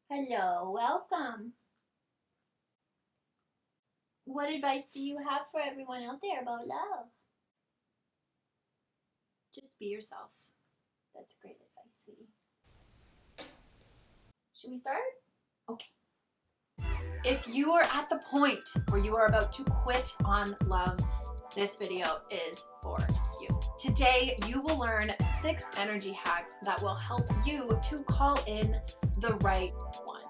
Hello, welcome. What advice do you have for everyone out there about love? Just be yourself. That's great advice, sweetie. Should we start? Okay. If you are at the point where you are about to quit on love, this video is for you. Today, you will learn 6 energy hacks that will help you to call in the right one.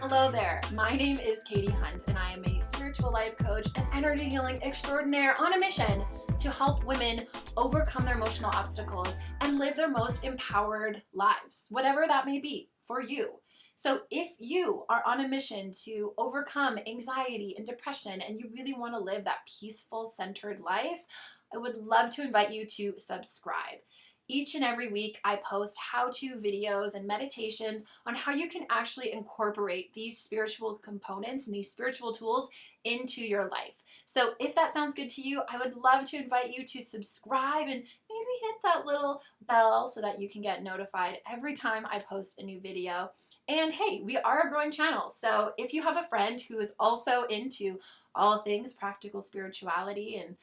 Hello there, my name is Katie Hunt and I am a spiritual life coach and energy healing extraordinaire on a mission to help women overcome their emotional obstacles and live their most empowered lives, whatever that may be for you. So if you are on a mission to overcome anxiety and depression and you really want to live that peaceful, centered life, I would love to invite you to subscribe. Each and every week, I post how-to videos and meditations on how you can actually incorporate these spiritual components and these spiritual tools into your life. So if that sounds good to you, I would love to invite you to subscribe and maybe hit that little bell so that you can get notified every time I post a new video. And hey, we are a growing channel, so if you have a friend who is also into all things practical spirituality and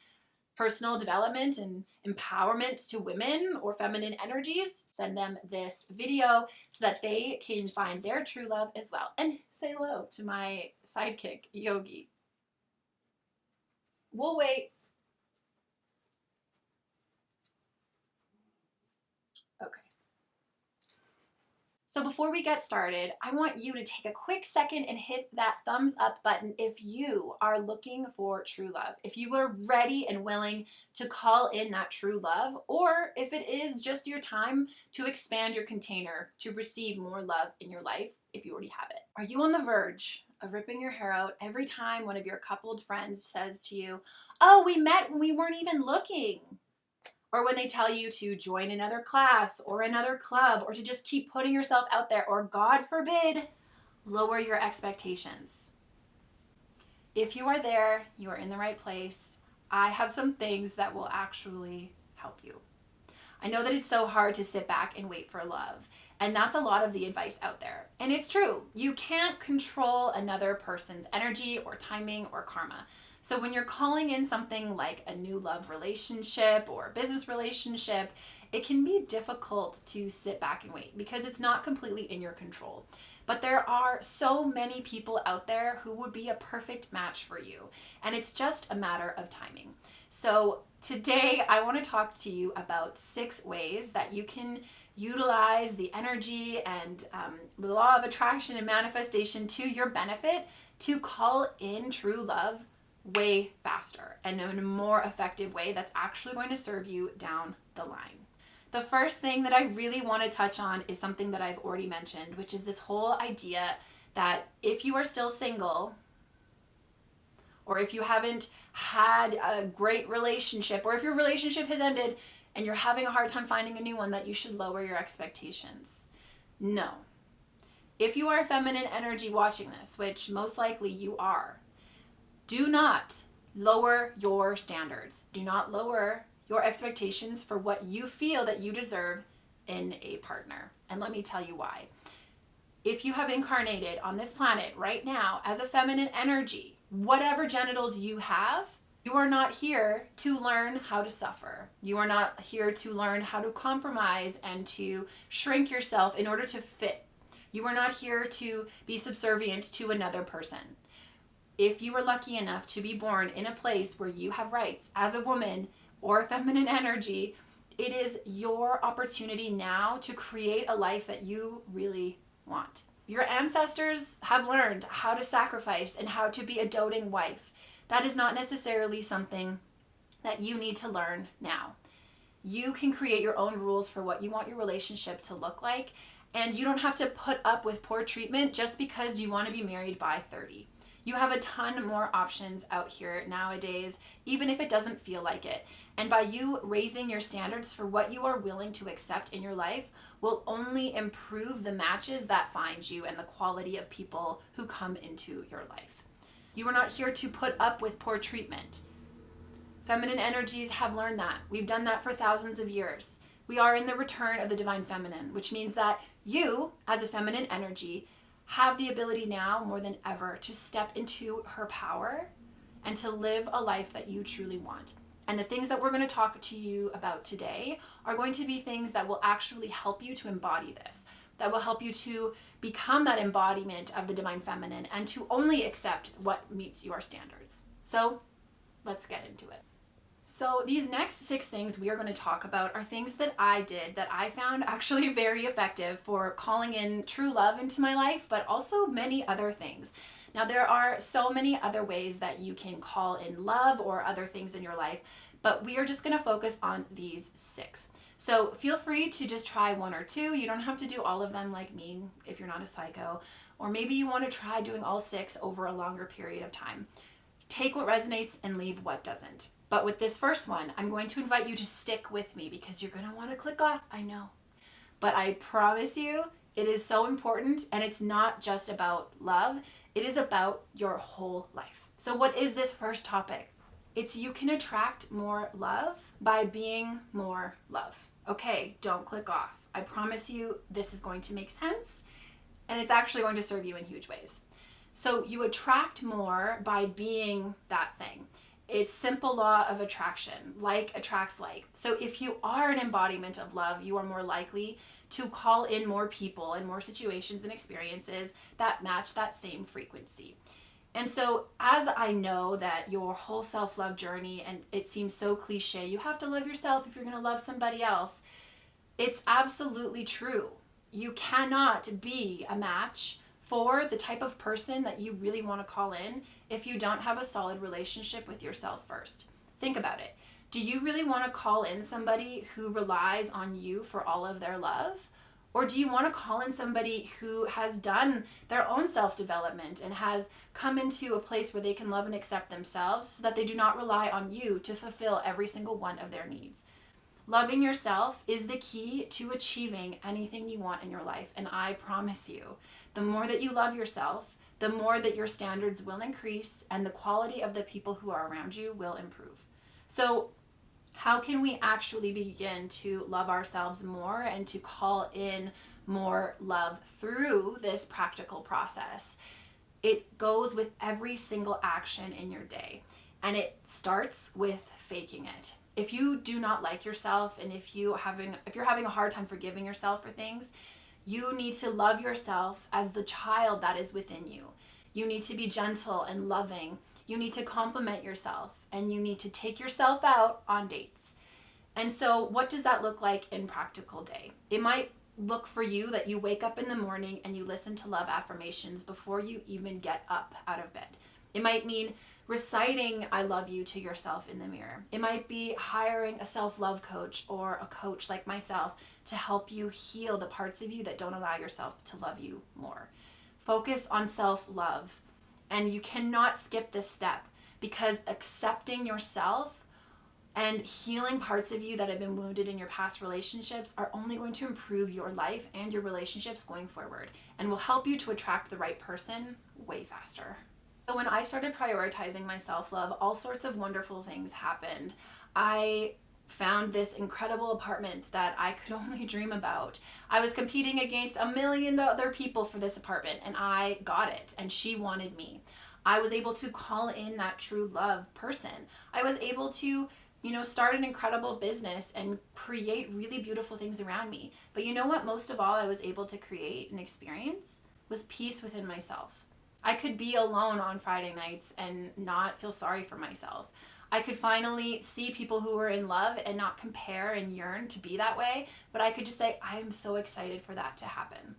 personal development and empowerment to women or feminine energies, send them this video so that they can find their true love as well. And say hello to my sidekick, Yogi. We'll wait. Okay. So before we get started, I want you to take a quick second and hit that thumbs up button if you are looking for true love, if you are ready and willing to call in that true love, or if it is just your time to expand your container to receive more love in your life if you already have it. Are you on the verge of ripping your hair out every time one of your coupled friends says to you, "Oh, we met when we weren't even looking"? Or when they tell you to join another class or another club, or to just keep putting yourself out there, or God forbid, lower your expectations. If you are there, you are in the right place. I have some things that will actually help you. I know that it's so hard to sit back and wait for love, and that's a lot of the advice out there. And it's true. You can't control another person's energy or timing or karma. So when you're calling in something like a new love relationship or business relationship, it can be difficult to sit back and wait because it's not completely in your control. But there are so many people out there who would be a perfect match for you, and it's just a matter of timing. So today I want to talk to you about 6 ways that you can utilize the energy and the law of attraction and manifestation to your benefit to call in true love way faster and in a more effective way that's actually going to serve you down the line. The first thing that I really want to touch on is something that I've already mentioned, which is this whole idea that if you are still single, or if you haven't had a great relationship, or if your relationship has ended and you're having a hard time finding a new one, that you should lower your expectations. No. If you are a feminine energy watching this, which most likely you are, do not lower your standards. Do not lower your expectations for what you feel that you deserve in a partner. And let me tell you why. If you have incarnated on this planet right now as a feminine energy, whatever genitals you have, you are not here to learn how to suffer. You are not here to learn how to compromise and to shrink yourself in order to fit. You are not here to be subservient to another person. If you were lucky enough to be born in a place where you have rights as a woman or feminine energy, it is your opportunity now to create a life that you really want. Your ancestors have learned how to sacrifice and how to be a doting wife. That is not necessarily something that you need to learn now. You can create your own rules for what you want your relationship to look like, and you don't have to put up with poor treatment just because you want to be married by 30. You have a ton more options out here nowadays, even if it doesn't feel like it. And by you raising your standards for what you are willing to accept in your life will only improve the matches that find you and the quality of people who come into your life. You are not here to put up with poor treatment. Feminine energies have learned that. We've done that for thousands of years. We are in the return of the divine feminine, which means that you, as a feminine energy, have the ability now more than ever to step into her power and to live a life that you truly want. And the things that we're going to talk to you about today are going to be things that will actually help you to embody this, that will help you to become that embodiment of the divine feminine and to only accept what meets your standards. So let's get into it. So these next 6 things we are going to talk about are things that I did that I found actually very effective for calling in true love into my life, but also many other things. Now, there are so many other ways that you can call in love or other things in your life, but we are just going to focus on these 6. So feel free to just try 1 or 2. You don't have to do all of them like me if you're not a psycho, or maybe you want to try doing all 6 over a longer period of time. Take what resonates and leave what doesn't. But with this first one, I'm going to invite you to stick with me because you're going to want to click off, I know. But I promise you, it is so important, and it's not just about love. It is about your whole life. So what is this first topic? It's you can attract more love by being more love. Okay, don't click off. I promise you this is going to make sense, and it's actually going to serve you in huge ways. So you attract more by being that thing. It's simple law of attraction. Like attracts like. So if you are an embodiment of love, you are more likely to call in more people and more situations and experiences that match that same frequency. And so as I know that your whole self-love journey, and it seems so cliche, you have to love yourself if you're going to love somebody else. It's absolutely true. You cannot be a match for the type of person that you really want to call in if you don't have a solid relationship with yourself first. Think about it. Do you really want to call in somebody who relies on you for all of their love? Or do you want to call in somebody who has done their own self-development and has come into a place where they can love and accept themselves so that they do not rely on you to fulfill every single one of their needs? Loving yourself is the key to achieving anything you want in your life. And I promise you, the more that you love yourself, the more that your standards will increase and the quality of the people who are around you will improve. So how can we actually begin to love ourselves more and to call in more love through this practical process? It goes with every single action in your day, and it starts with faking it. If you do not like yourself, and if you're having a hard time forgiving yourself for things, you need to love yourself as the child that is within you. You need to be gentle and loving. You need to compliment yourself, and you need to take yourself out on dates. And so what does that look like in practical day? It might look for you that you wake up in the morning and you listen to love affirmations before you even get up out of bed. It might mean reciting I love you to yourself in the mirror. It might be hiring a self-love coach or a coach like myself to help you heal the parts of you that don't allow yourself to love you more. Focus on self-love. And you cannot skip this step, because accepting yourself and healing parts of you that have been wounded in your past relationships are only going to improve your life and your relationships going forward, and will help you to attract the right person way faster. So when I started prioritizing my self-love, all sorts of wonderful things happened. I found this incredible apartment that I could only dream about. I was competing against a million other people for this apartment, and I got it, and she wanted me. I was able to call in that true love person. I was able to, start an incredible business and create really beautiful things around me. But you know what? Most of all, I was able to create and experience was peace within myself. I could be alone on Friday nights and not feel sorry for myself. I could finally see people who were in love and not compare and yearn to be that way, but I could just say, I'm so excited for that to happen.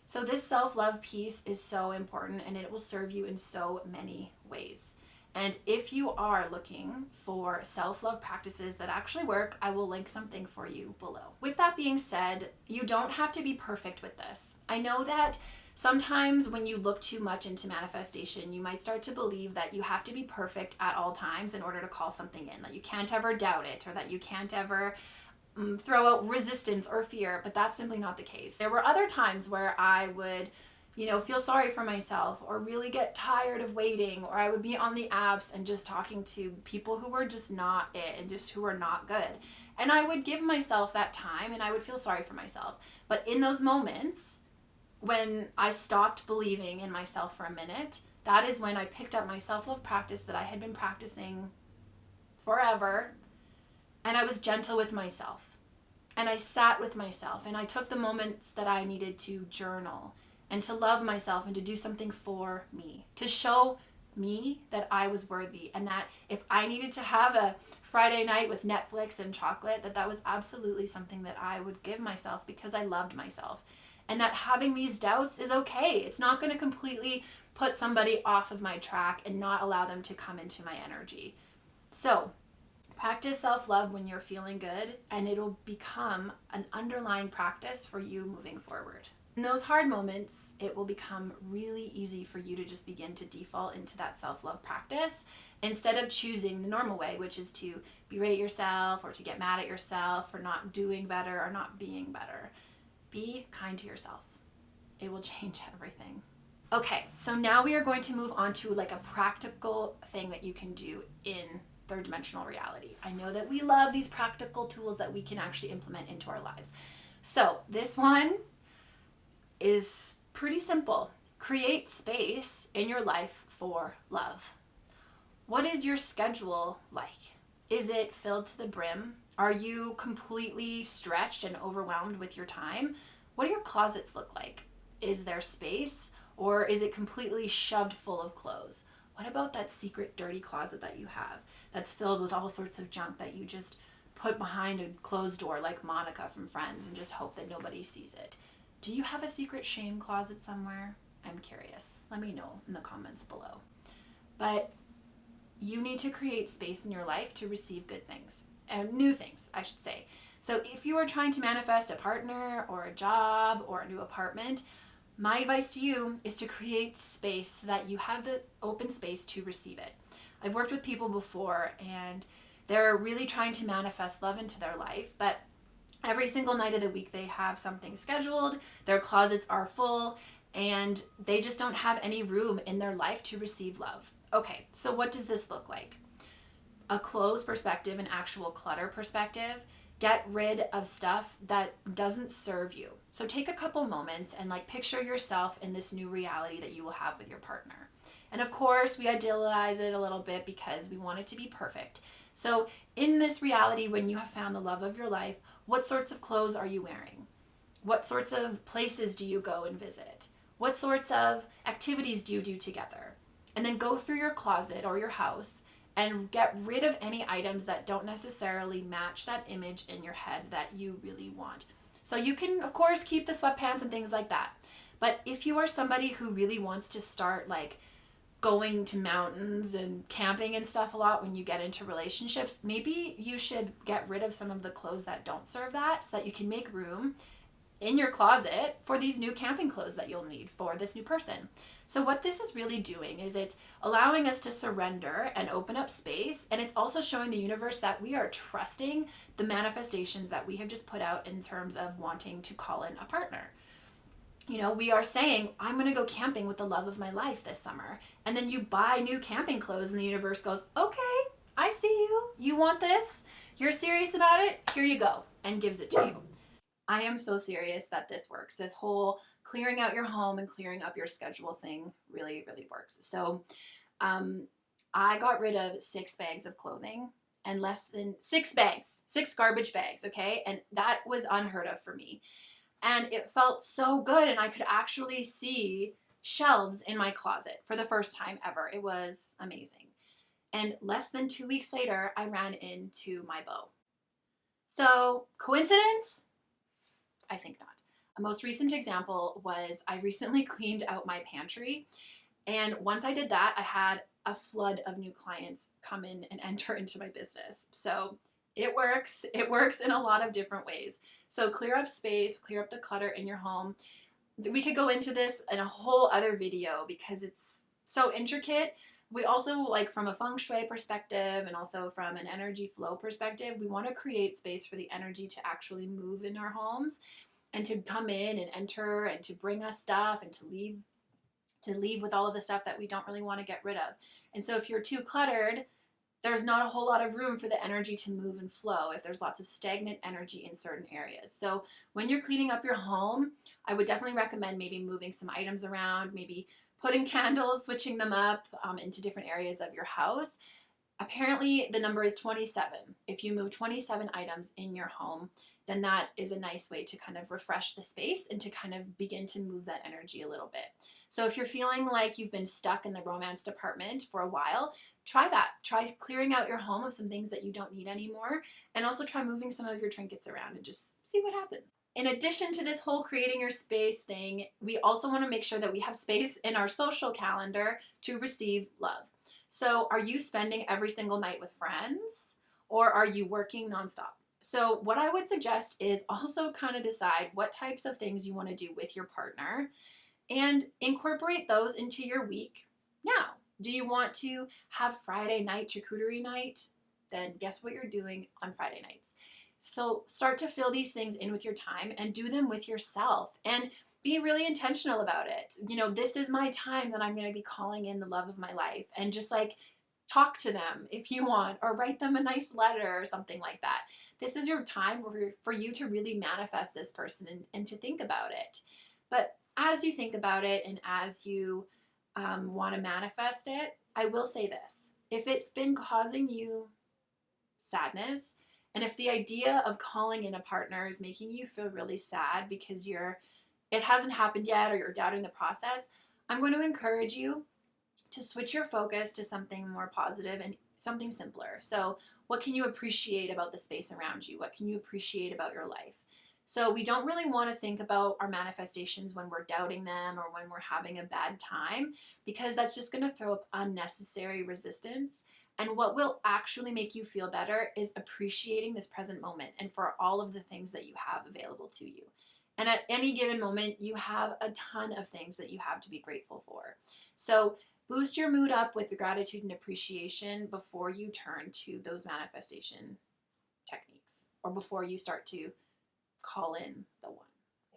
So this self-love piece is so important, and it will serve you in so many ways. And if you are looking for self-love practices that actually work, I will link something for you below. With that being said, you don't have to be perfect with this. I know that sometimes when you look too much into manifestation, you might start to believe that you have to be perfect at all times in order to call something in, that you can't ever doubt it, or that you can't ever throw out resistance or fear, but that's simply not the case. There were other times where I would, feel sorry for myself or really get tired of waiting, or I would be on the apps and just talking to people who were just not it and just who were not good. And I would give myself that time and I would feel sorry for myself. But in those moments, when I stopped believing in myself for a minute, that is when I picked up my self-love practice that I had been practicing forever, and I was gentle with myself. And I sat with myself and I took the moments that I needed to journal and to love myself and to do something for me, to show me that I was worthy, and that if I needed to have a Friday night with Netflix and chocolate, that was absolutely something that I would give myself because I loved myself. And that having these doubts is okay. It's not going to completely put somebody off of my track and not allow them to come into my energy. So practice self-love when you're feeling good, and it'll become an underlying practice for you moving forward. In those hard moments, it will become really easy for you to just begin to default into that self-love practice instead of choosing the normal way, which is to berate yourself or to get mad at yourself for not doing better or not being better. Be kind to yourself. It will change everything. Okay, so now we are going to move on to like a practical thing that you can do in third dimensional reality. I know that we love these practical tools that we can actually implement into our lives. So this one is pretty simple. Create space in your life for love. What is your schedule like? Is it filled to the brim? Are you completely stretched and overwhelmed with your time? What do your closets look like? Is there space, or is it completely shoved full of clothes? What about that secret dirty closet that you have that's filled with all sorts of junk that you just put behind a closed door like Monica from Friends and just hope that nobody sees it? Do you have a secret shame closet somewhere? I'm curious. Let me know in the comments below. But you need to create space in your life to receive good things, and new things, I should say. So if you are trying to manifest a partner or a job or a new apartment, my advice to you is to create space so that you have the open space to receive it. I've worked with people before and they're really trying to manifest love into their life, but every single night of the week they have something scheduled, their closets are full, and they just don't have any room in their life to receive love. Okay, so what does this look like? A clothes perspective, an actual clutter perspective. Get rid of stuff that doesn't serve you. So take a couple moments and picture yourself in this new reality that you will have with your partner. And of course, we idealize it a little bit because we want it to be perfect. So in this reality, when you have found the love of your life, what sorts of clothes are you wearing? What sorts of places do you go and visit? What sorts of activities do you do together? And then go through your closet or your house and get rid of any items that don't necessarily match that image in your head that you really want. So you can, of course, keep the sweatpants and things like that. But if you are somebody who really wants to start going to mountains and camping and stuff a lot when you get into relationships, maybe you should get rid of some of the clothes that don't serve that so that you can make room in your closet for these new camping clothes that you'll need for this new person. So what this is really doing is it's allowing us to surrender and open up space, and it's also showing the universe that we are trusting the manifestations that we have just put out in terms of wanting to call in a partner. We are saying, I'm going to go camping with the love of my life this summer. And then you buy new camping clothes and the universe goes, okay, I see you. You want this? You're serious about it? Here you go. And gives it to you. I am so serious that this works. This whole clearing out your home and clearing up your schedule thing really, really works. So I got rid of 6 bags of clothing and less than 6 garbage bags, okay? And that was unheard of for me. And it felt so good, and I could actually see shelves in my closet for the first time ever. It was amazing. And less than 2 weeks later, I ran into my beau. So, coincidence? I think not. A most recent example was I recently cleaned out my pantry, and once I did that, I had a flood of new clients come in and enter into my business. So it works. It works in a lot of different ways. So clear up space, clear up the clutter in your home. We could go into this in a whole other video because it's so intricate. We also, from a feng shui perspective and also from an energy flow perspective, we want to create space for the energy to actually move in our homes. and to come in and enter and to bring us stuff and to leave with all of the stuff that we don't really want to get rid of. And so if you're too cluttered, there's not a whole lot of room for the energy to move and flow if there's lots of stagnant energy in certain areas. So when you're cleaning up your home, I would definitely recommend maybe moving some items around, maybe putting candles, switching them up into different areas of your house. Apparently the number is 27. If you move 27 items in your home, then that is a nice way to kind of refresh the space and to kind of begin to move that energy a little bit. So if you're feeling like you've been stuck in the romance department for a while, try that. Try clearing out your home of some things that you don't need anymore, and also try moving some of your trinkets around and just see what happens. In addition to this whole creating your space thing, we also want to make sure that we have space in our social calendar to receive love. So are you spending every single night with friends, or are you working nonstop? So what I would suggest is also kind of decide what types of things you want to do with your partner and incorporate those into your week now. Do you want to have Friday night charcuterie night? Then guess what you're doing on Friday nights. So start to fill these things in with your time and do them with yourself, and be really intentional about it. You know, this is my time that I'm going to be calling in the love of my life, and just like talk to them if you want, or write them a nice letter or something like that. This is your time for you to really manifest this person and to think about it. But as you think about it and as you want to manifest it, I will say this. If it's been causing you sadness, and if the idea of calling in a partner is making you feel really sad because it hasn't happened yet or you're doubting the process, I'm going to encourage you to switch your focus to something more positive and something simpler. So what can you appreciate about the space around you? What can you appreciate about your life? So we don't really want to think about our manifestations when we're doubting them or when we're having a bad time, because that's just going to throw up unnecessary resistance. And what will actually make you feel better is appreciating this present moment and for all of the things that you have available to you. And at any given moment, you have a ton of things that you have to be grateful for. So boost your mood up with gratitude and appreciation before you turn to those manifestation techniques, or before you start to call in the one.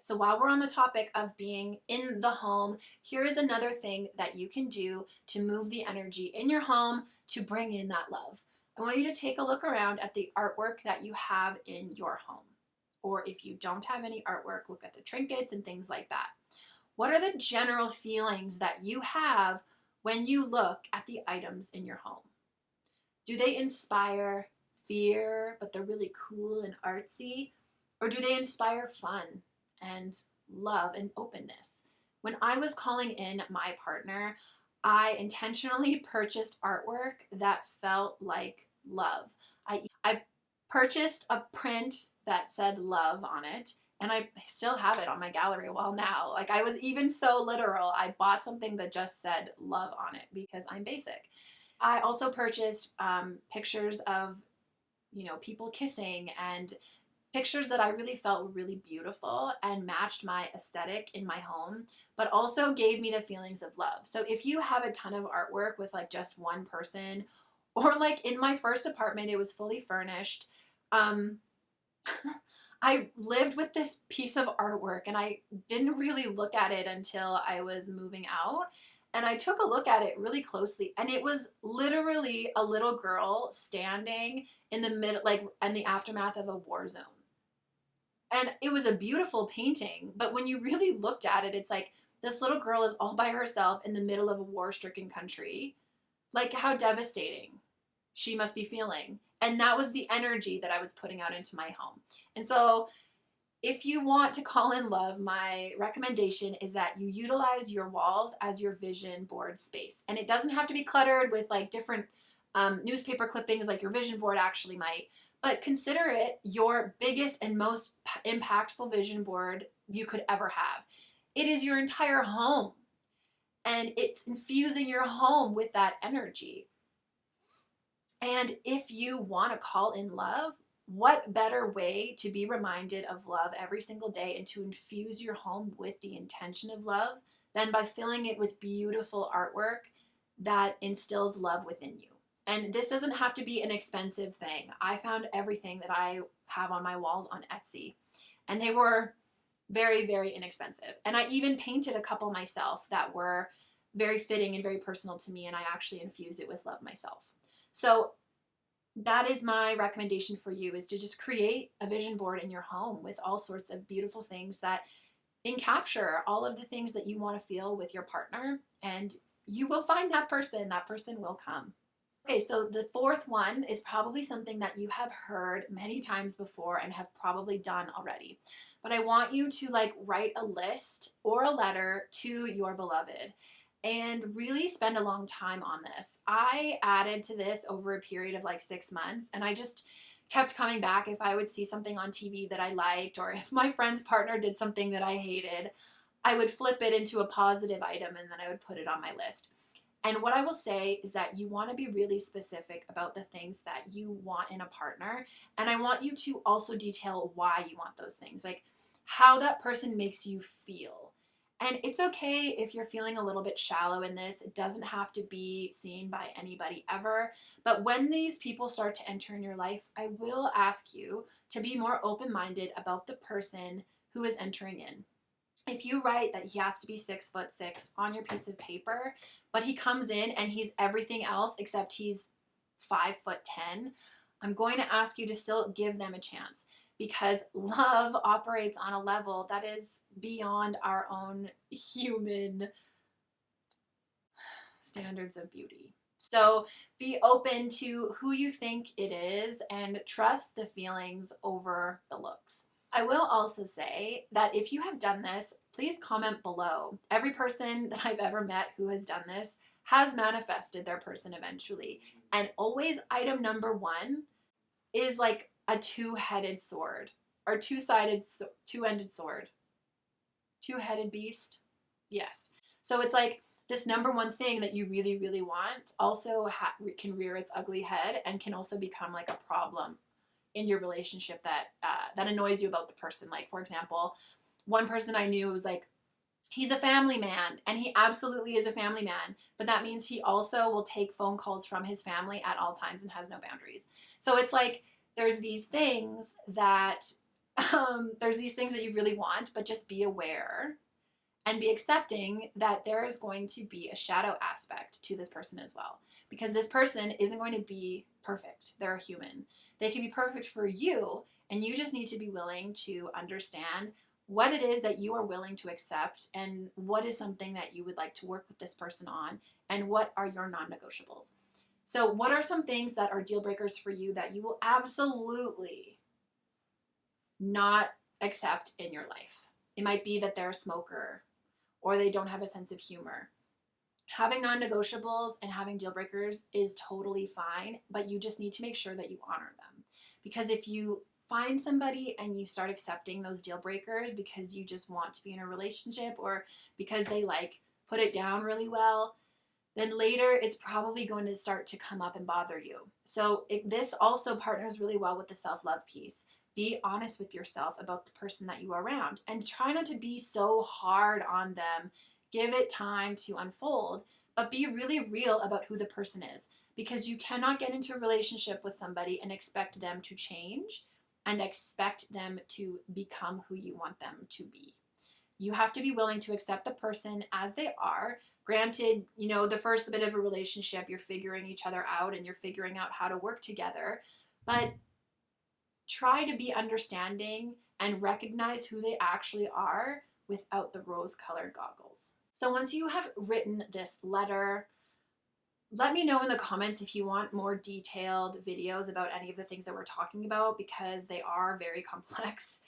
So while we're on the topic of being in the home, here is another thing that you can do to move the energy in your home to bring in that love. I want you to take a look around at the artwork that you have in your home. Or if you don't have any artwork, look at the trinkets and things like that. What are the general feelings that you have when you look at the items in your home? Do they inspire fear, but they're really cool and artsy? Or do they inspire fun and love and openness? When I was calling in my partner, I intentionally purchased artwork that felt like love. I purchased a print that said love on it, and I still have it on my gallery wall now. Like, I was even so literal. I bought something that just said love on it because I'm basic. I also purchased pictures of, people kissing, and pictures that I really felt were really beautiful and matched my aesthetic in my home, but also gave me the feelings of love. So if you have a ton of artwork with like just one person, or like in my first apartment, it was fully furnished. I lived with this piece of artwork and I didn't really look at it until I was moving out. And I took a look at it really closely, and it was literally a little girl standing in the middle, like in the aftermath of a war zone. And it was a beautiful painting, but when you really looked at it, it's like this little girl is all by herself in the middle of a war-stricken country. Like, how devastating she must be feeling. And that was the energy that I was putting out into my home. And so if you want to call in love, my recommendation is that you utilize your walls as your vision board space. And it doesn't have to be cluttered with like different newspaper clippings like your vision board actually might, but consider it your biggest and most impactful vision board you could ever have. It is your entire home, and it's infusing your home with that energy. And if you want to call in love, what better way to be reminded of love every single day and to infuse your home with the intention of love than by filling it with beautiful artwork that instills love within you? And this doesn't have to be an expensive thing. I found everything that I have on my walls on Etsy, and they were Very, very inexpensive. And I even painted a couple myself that were very fitting and very personal to me, and I actually infused it with love myself. So that is my recommendation for you, is to just create a vision board in your home with all sorts of beautiful things that encapture all of the things that you want to feel with your partner, and you will find that person. That person will come. Okay, so the fourth one is probably something that you have heard many times before and have probably done already. But I want you to like write a list or a letter to your beloved and really spend a long time on this. I added to this over a period of like 6 months, and I just kept coming back if I would see something on TV that I liked, or if my friend's partner did something that I hated, I would flip it into a positive item and then I would put it on my list. And what I will say is that you want to be really specific about the things that you want in a partner. And I want you to also detail why you want those things, like how that person makes you feel. And it's okay if you're feeling a little bit shallow in this. It doesn't have to be seen by anybody ever. But when these people start to enter in your life, I will ask you to be more open-minded about the person who is entering in. If you write that he has to be 6'6" on your piece of paper, but he comes in and he's everything else except he's 5'10", I'm going to ask you to still give them a chance, because love operates on a level that is beyond our own human standards of beauty. So be open to who you think it is and trust the feelings over the looks. I will also say that if you have done this, please comment below. Every person that I've ever met who has done this has manifested their person eventually. And always item number one is like a two-headed sword, or two-ended sword. Two-headed beast? Yes. So it's like this number one thing that you really, really want also can rear its ugly head and can also become like a problem in your relationship that annoys you about the person. Like, for example, one person I knew was like, he's a family man, and he absolutely is a family man, but that means he also will take phone calls from his family at all times and has no boundaries. So it's like there's these things that you really want, but just be aware and be accepting that there is going to be a shadow aspect to this person as well. Because this person isn't going to be perfect. They're a human. They can be perfect for you, and you just need to be willing to understand what it is that you are willing to accept, and what is something that you would like to work with this person on, and what are your non-negotiables. So what are some things that are deal breakers for you that you will absolutely not accept in your life? It might be that they're a smoker, or they don't have a sense of humor. Having non-negotiables and having deal breakers is totally fine, but you just need to make sure that you honor them. Because if you find somebody and you start accepting those deal breakers because you just want to be in a relationship, or because they like put it down really well, then later it's probably going to start to come up and bother you. So this also partners really well with the self-love piece. Be honest with yourself about the person that you are around, and try not to be so hard on them. Give it time to unfold, but be really real about who the person is, because you cannot get into a relationship with somebody and expect them to change and expect them to become who you want them to be. You have to be willing to accept the person as they are. Granted, the first bit of a relationship, you're figuring each other out and you're figuring out how to work together, but try to be understanding and recognize who they actually are without the rose-colored goggles. So once you have written this letter, let me know in the comments if you want more detailed videos about any of the things that we're talking about, because they are very complex.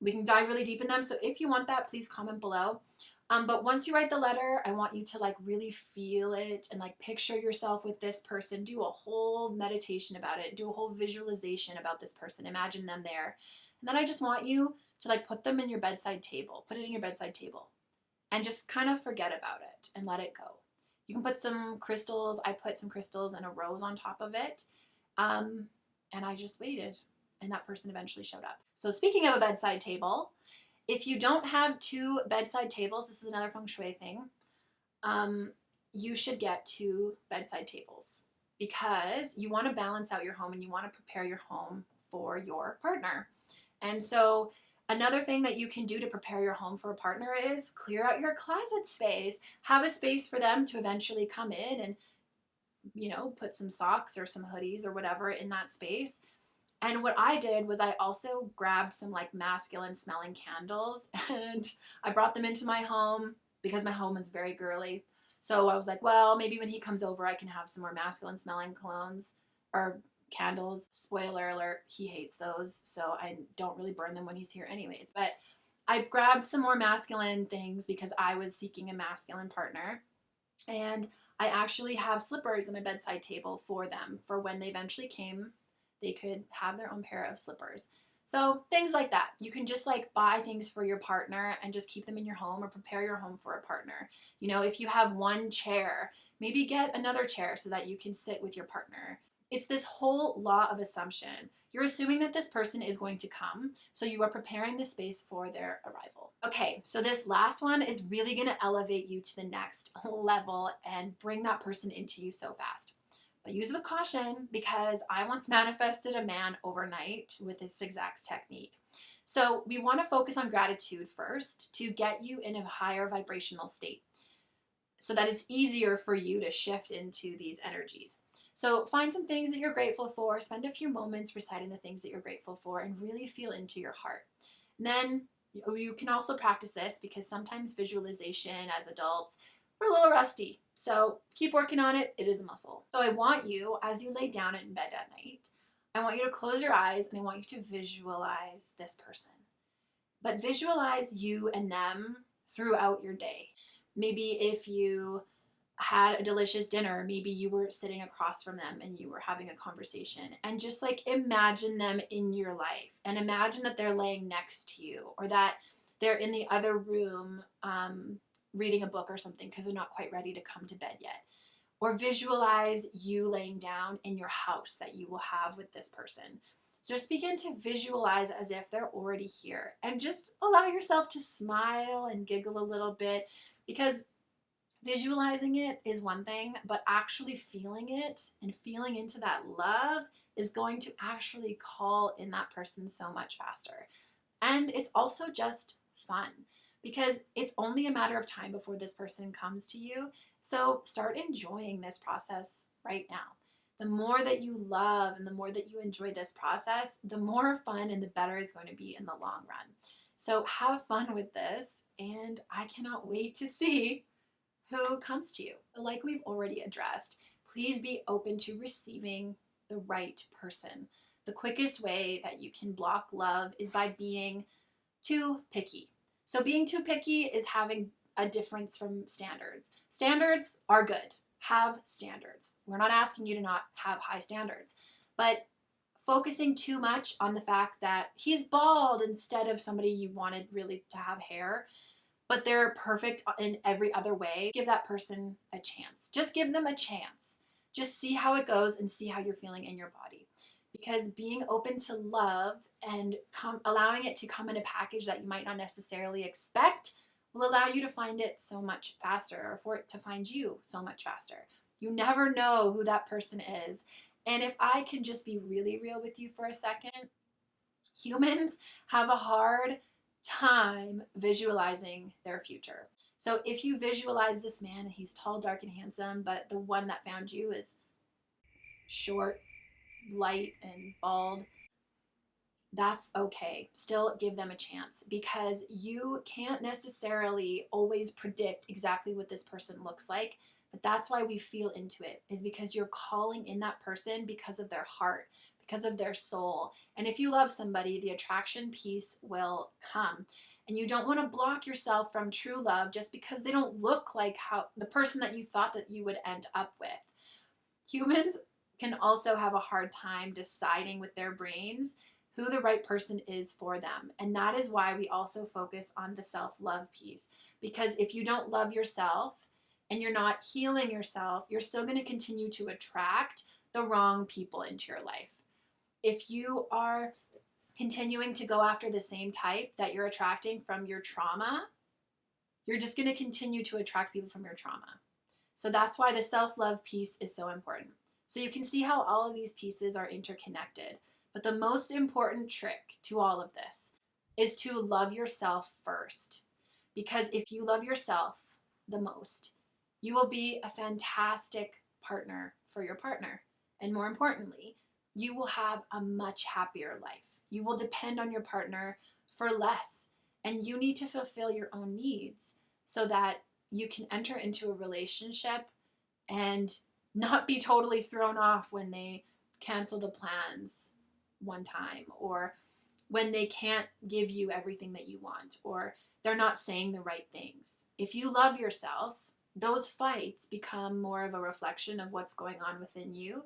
We can dive really deep in them. So if you want that, please comment below. But once you write the letter, I want you to like really feel it and like picture yourself with this person. Do a whole meditation about it. Do a whole visualization about this person. Imagine them there. And then I just want you to like put them in your bedside table. Put it in your bedside table and just kind of forget about it and let it go. You can put some crystals. I put some crystals and a rose on top of it. And I just waited, and that person eventually showed up. So speaking of a bedside table, if you don't have two bedside tables, this is another feng shui thing, you should get two bedside tables, because you want to balance out your home and you want to prepare your home for your partner. And so Another thing that you can do to prepare your home for a partner is clear out your closet space. Have a space for them to eventually come in and, put some socks or some hoodies or whatever in that space. And what I did was I also grabbed some like masculine smelling candles and I brought them into my home because my home is very girly. So I was like, well, maybe when he comes over, I can have some more masculine smelling colognes or candles. Spoiler alert, he hates those. So I don't really burn them when he's here anyways. But I grabbed some more masculine things because I was seeking a masculine partner. And I actually have slippers on my bedside table for them for when they eventually came, they could have their own pair of slippers. So things like that. You can just like buy things for your partner and just keep them in your home or prepare your home for a partner. If you have one chair, maybe get another chair so that you can sit with your partner. It's this whole law of assumption. You're assuming that this person is going to come, so you are preparing the space for their arrival. Okay, so this last one is really going to elevate you to the next level and bring that person into you so fast. But use it with caution, because I once manifested a man overnight with this exact technique. So we want to focus on gratitude first to get you in a higher vibrational state so that it's easier for you to shift into these energies. So find some things that you're grateful for, spend a few moments reciting the things that you're grateful for, and really feel into your heart. And then you can also practice this, because sometimes visualization as adults, we're a little rusty. So keep working on it. It is a muscle. So I want you, as you lay down in bed at night, I want you to close your eyes and I want you to visualize this person. But visualize you and them throughout your day. Maybe if you had a delicious dinner, maybe you were sitting across from them and you were having a conversation, and just like imagine them in your life and imagine that they're laying next to you, or that they're in the other room reading a book or something because they're not quite ready to come to bed yet. Or visualize you laying down in your house that you will have with this person. So just begin to visualize as if they're already here, and just allow yourself to smile and giggle a little bit, because visualizing it is one thing, but actually feeling it and feeling into that love is going to actually call in that person so much faster. And it's also just fun, because it's only a matter of time before this person comes to you. So start enjoying this process right now. The more that you love and the more that you enjoy this process, the more fun and the better it's going to be in the long run. So have fun with this, and I cannot wait to see who comes to you. So like we've already addressed, please be open to receiving the right person. The quickest way that you can block love is by being too picky. So being too picky is having a difference from standards. Standards are good. Have standards. We're not asking you to not have high standards, but focusing too much on the fact that he's bald instead of somebody you wanted really to have hair, but they're perfect in every other way, give that person a chance. Just give them a chance. Just see how it goes and see how you're feeling in your body. Because being open to love and allowing it to come in a package that you might not necessarily expect will allow you to find it so much faster, or for it to find you so much faster. You never know who that person is. And if I can just be really real with you for a second, humans have a hard time visualizing their future. So if you visualize this man and he's tall, dark, and handsome, but the one that found you is short, light, and bald, that's okay. Still give them a chance, because you can't necessarily always predict exactly what this person looks like. But that's why we feel into it, is because you're calling in that person because of their heart, because of their soul. And if you love somebody, the attraction piece will come. And you don't want to block yourself from true love just because they don't look like how the person that you thought that you would end up with. Humans can also have a hard time deciding with their brains who the right person is for them. And that is why we also focus on the self-love piece. Because if you don't love yourself and you're not healing yourself, you're still going to continue to attract the wrong people into your life. If you are continuing to go after the same type that you're attracting from your trauma, you're just going to continue to attract people from your trauma. So that's why the self-love piece is so important. So you can see how all of these pieces are interconnected. But the most important trick to all of this is to love yourself first. Because if you love yourself the most, you will be a fantastic partner for your partner. And more importantly, you will have a much happier life. You will depend on your partner for less. And you need to fulfill your own needs so that you can enter into a relationship and not be totally thrown off when they cancel the plans one time, or when they can't give you everything that you want, or they're not saying the right things. If you love yourself, those fights become more of a reflection of what's going on within you,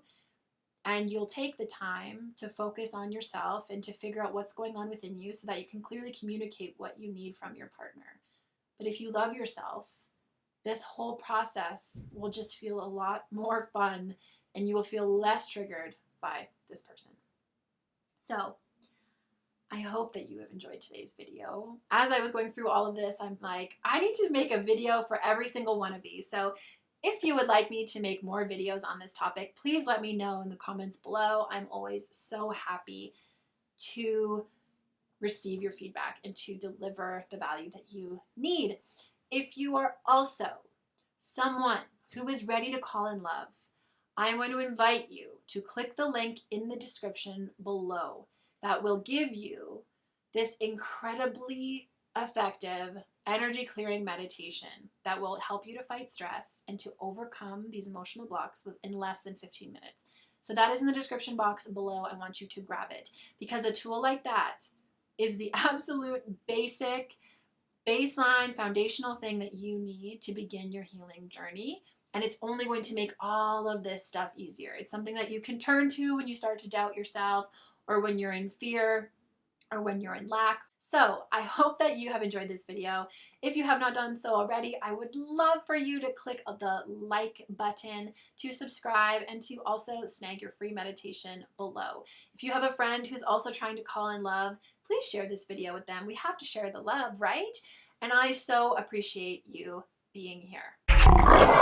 and you'll take the time to focus on yourself and to figure out what's going on within you so that you can clearly communicate what you need from your partner. But if you love yourself, this whole process will just feel a lot more fun, and you will feel less triggered by this person. So I hope that you have enjoyed today's video. As I was going through all of this, I'm like, I need to make a video for every single one of these. So if you would like me to make more videos on this topic, please let me know in the comments below. I'm always so happy to receive your feedback and to deliver the value that you need. If you are also someone who is ready to call in love, I'm going to invite you to click the link in the description below that will give you this incredibly effective energy clearing meditation that will help you to fight stress and to overcome these emotional blocks within less than 15 minutes. So that is in the description box below. I want you to grab it, because a tool like that is the absolute basic, baseline, foundational thing that you need to begin your healing journey. And it's only going to make all of this stuff easier. It's something that you can turn to when you start to doubt yourself, or when you're in fear, or when you're in lack. So I hope that you have enjoyed this video. If you have not done so already, I would love for you to click the like button, to subscribe, and to also snag your free meditation below. If you have a friend who's also trying to call in love, please share this video with them. We have to share the love, right? And I so appreciate you being here.